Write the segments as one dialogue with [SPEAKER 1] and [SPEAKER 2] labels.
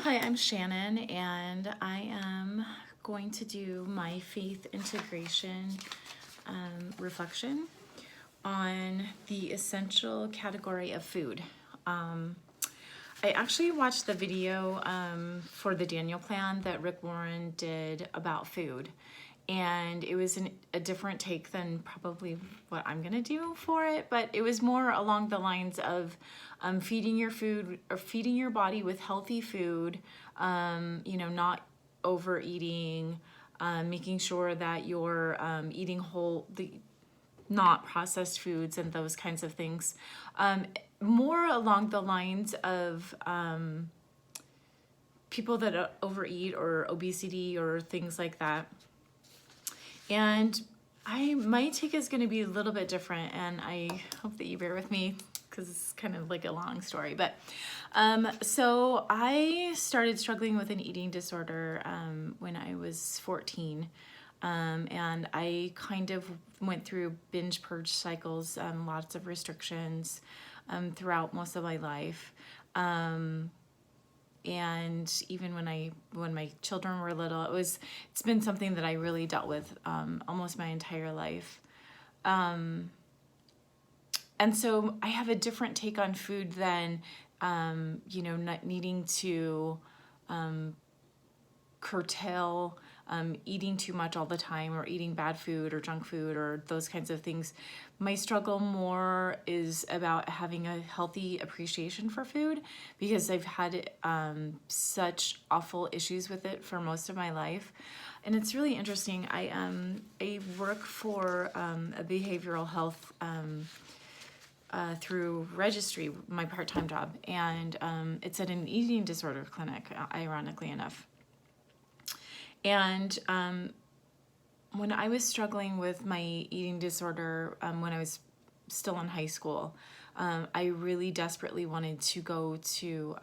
[SPEAKER 1] Hi, I'm Shannon, and I am going to do my faith integration reflection on the essential category of food. I actually watched the video for the Daniel plan that Rick Warren did about food, and it was a different take than probably what I'm gonna do for it, but it was more along the lines of feeding your food or feeding your body with healthy food, not overeating, making sure that you're eating not processed foods and those kinds of things. More along the lines of people that overeat or obesity or things like that. And my take is going to be a little bit different, and I hope that you bear with me because it's kind of like a long story. But so I started struggling with an eating disorder when I was 14. And I kind of went through binge purge cycles, lots of restrictions throughout most of my life. And even when my children were little, it's been something that I really dealt with almost my entire life. And so I have a different take on food than not needing to curtail eating too much all the time or eating bad food or junk food or those kinds of things. My struggle more is about having a healthy appreciation for food because I've had such awful issues with it for most of my life. And it's really interesting. I work for a behavioral health through Registry, my part-time job, and it's at an eating disorder clinic, ironically enough. And when I was struggling with my eating disorder when I was still in high school, I really desperately wanted to go to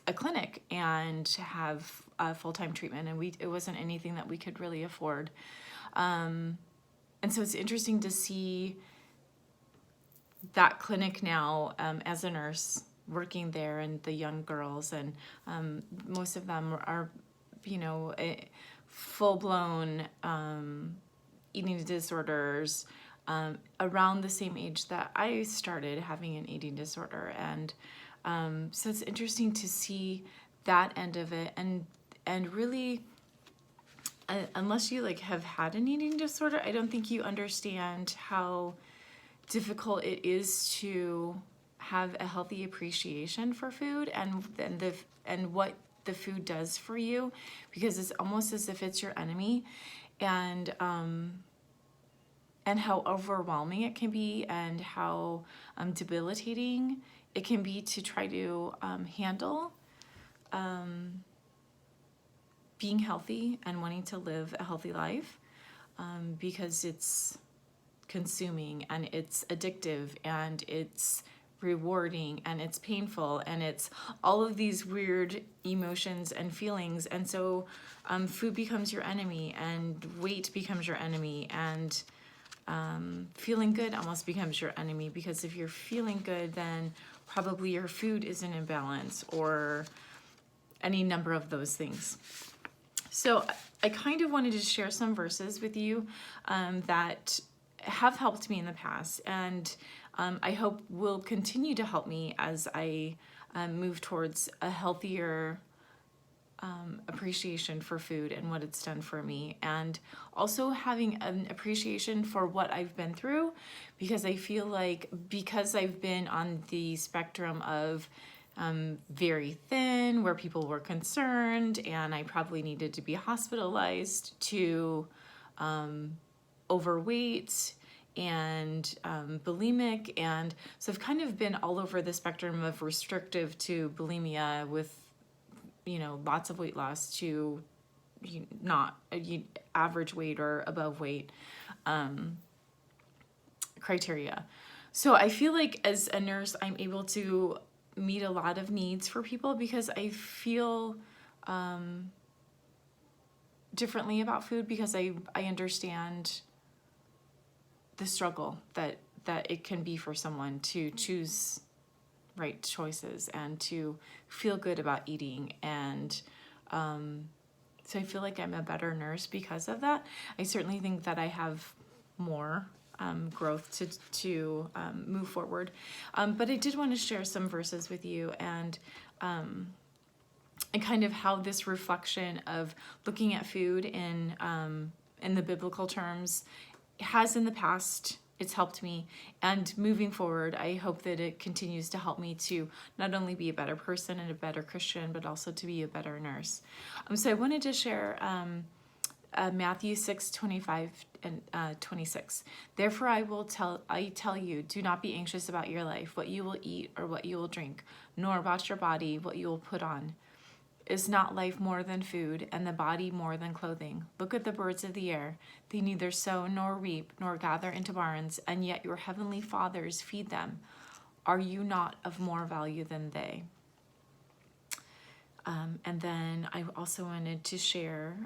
[SPEAKER 1] a clinic and have full-time treatment, and it wasn't anything that we could really afford. And so it's interesting to see that clinic now as a nurse working there, and the young girls, and most of them are full-blown eating disorders around the same age that I started having an eating disorder. And so it's interesting to see that end of it, and really unless you have had an eating disorder, I don't think you understand how difficult it is to have a healthy appreciation for food and what the food does for you, because it's almost as if it's your enemy, and how overwhelming it can be, and how debilitating it can be to try to handle being healthy and wanting to live a healthy life, because it's consuming and it's addictive and it's rewarding and it's painful and it's all of these weird emotions and feelings. And so food becomes your enemy, and weight becomes your enemy, and feeling good almost becomes your enemy, because if you're feeling good, then probably your food isn't in balance, or any number of those things. So I kind of wanted to share some verses with you that have helped me in the past, and I hope will continue to help me as I move towards a healthier appreciation for food and what it's done for me, and also having an appreciation for what I've been through, because I feel like, because I've been on the spectrum of very thin, where people were concerned, and I probably needed to be hospitalized, to overweight and bulimic. And so I've kind of been all over the spectrum of restrictive to bulimia, with lots of weight loss, to not average weight or above weight criteria. So I feel like as a nurse, I'm able to meet a lot of needs for people, because I feel differently about food, because I understand the struggle that it can be for someone to choose right choices and to feel good about eating. And so I feel like I'm a better nurse because of that. I certainly think that I have more growth to move forward. But I did want to share some verses with you, and kind of how this reflection of looking at food in the biblical terms has in the past. It's helped me, and moving forward, I hope that it continues to help me to not only be a better person and a better Christian, but also to be a better nurse. So I wanted to share Matthew 6:25 and 26. Therefore I tell you, do not be anxious about your life, what you will eat or what you will drink, nor about your body, what you will put on. Is not life more than food, and the body more than clothing? Look at the birds of the air. They neither sow nor reap nor gather into barns, and yet your heavenly fathers feed them. Are you not of more value than they? And then I also wanted to share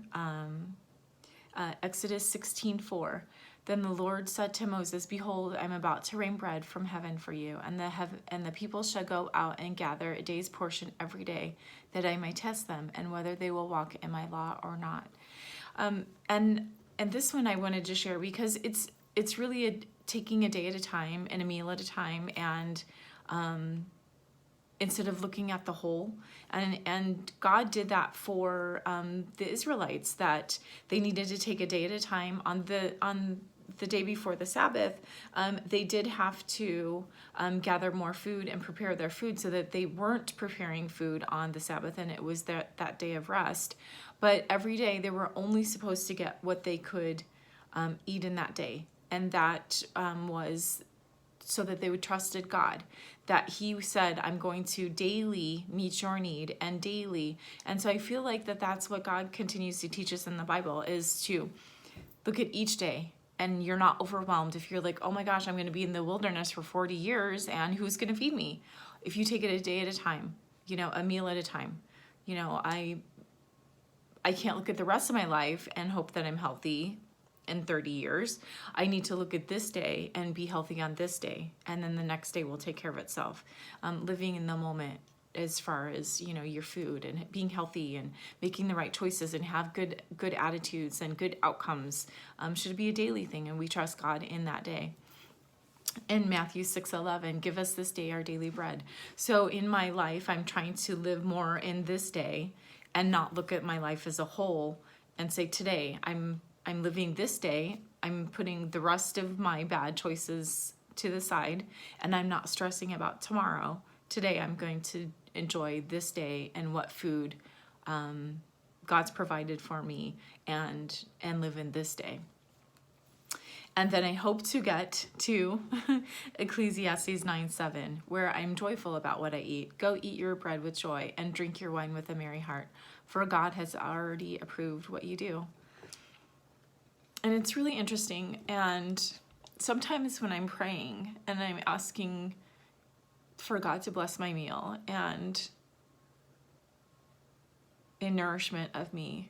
[SPEAKER 1] Exodus 16:4. Then the Lord said to Moses, behold, I'm about to rain bread from heaven for you, and the people shall go out and gather a day's portion every day, that I may test them, and whether they will walk in my law or not. And this one I wanted to share because it's really taking a day at a time and a meal at a time, and instead of looking at the whole. And God did that for the Israelites, that they needed to take a day at a time. On the day before the Sabbath, they did have to gather more food and prepare their food, so that they weren't preparing food on the Sabbath, and it was that day of rest. But every day they were only supposed to get what they could eat in that day, and that was so that they would trusted God, that he said, I'm going to daily meet your need, and daily. And so I feel like that's what God continues to teach us in the Bible, is to look at each day, and you're not overwhelmed. If you're like, oh my gosh, I'm going to be in the wilderness for 40 years and who's going to feed me? If you take it a day at a time, a meal at a time, I can't look at the rest of my life and hope that I'm healthy in 30 years. I need to look at this day and be healthy on this day, and then the next day will take care of itself. Living in the moment as far as your food, and being healthy and making the right choices and have good attitudes and good outcomes should be a daily thing, and we trust God in that day. In Matthew 6:11, give us this day our daily bread. So in my life, I'm trying to live more in this day and not look at my life as a whole and say, today I'm living this day. I'm putting the rest of my bad choices to the side, and I'm not stressing about tomorrow. Today I'm going to enjoy this day and what food God's provided for me, and live in this day. And then I hope to get to Ecclesiastes 9:7, where I'm joyful about what I eat. Go eat your bread with joy and drink your wine with a merry heart, for God has already approved what you do. And it's really interesting. And sometimes when I'm praying and I'm asking for God to bless my meal and in nourishment of me,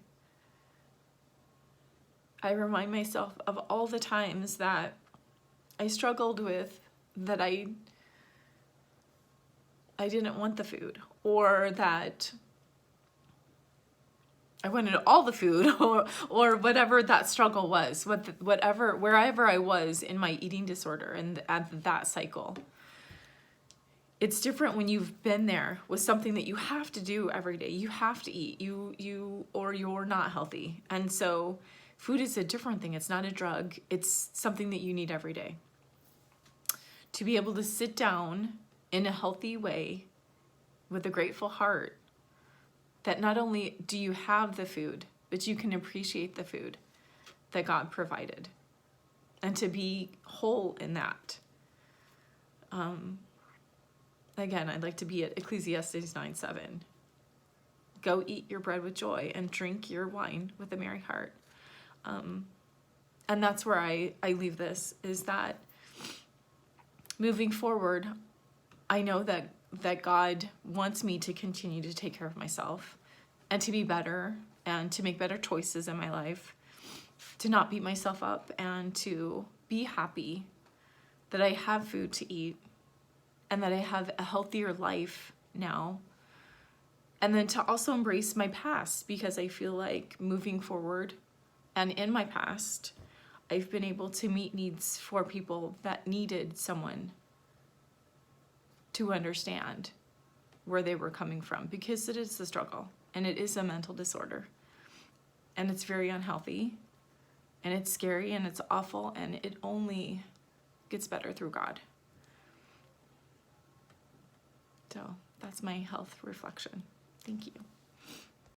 [SPEAKER 1] I remind myself of all the times that I struggled with that I didn't want the food, or that I wanted all the food, or whatever that struggle was, wherever I was in my eating disorder and at that cycle. It's different when you've been there with something that you have to do every day. You have to eat, or you're not healthy. And so food is a different thing. It's not a drug. It's something that you need every day. To be able to sit down in a healthy way with a grateful heart, that not only do you have the food, but you can appreciate the food that God provided, and to be whole in that. Again, I'd like to be at Ecclesiastes 9:7. Go eat your bread with joy and drink your wine with a merry heart. And that's where I leave this, is that moving forward, I know that God wants me to continue to take care of myself and to be better and to make better choices in my life, to not beat myself up, and to be happy that I have food to eat and that I have a healthier life now. And then to also embrace my past, because I feel like moving forward and in my past, I've been able to meet needs for people that needed someone to understand where they were coming from, because it is a struggle and it is a mental disorder and it's very unhealthy and it's scary and it's awful, and it only gets better through God. So that's my health reflection. Thank you.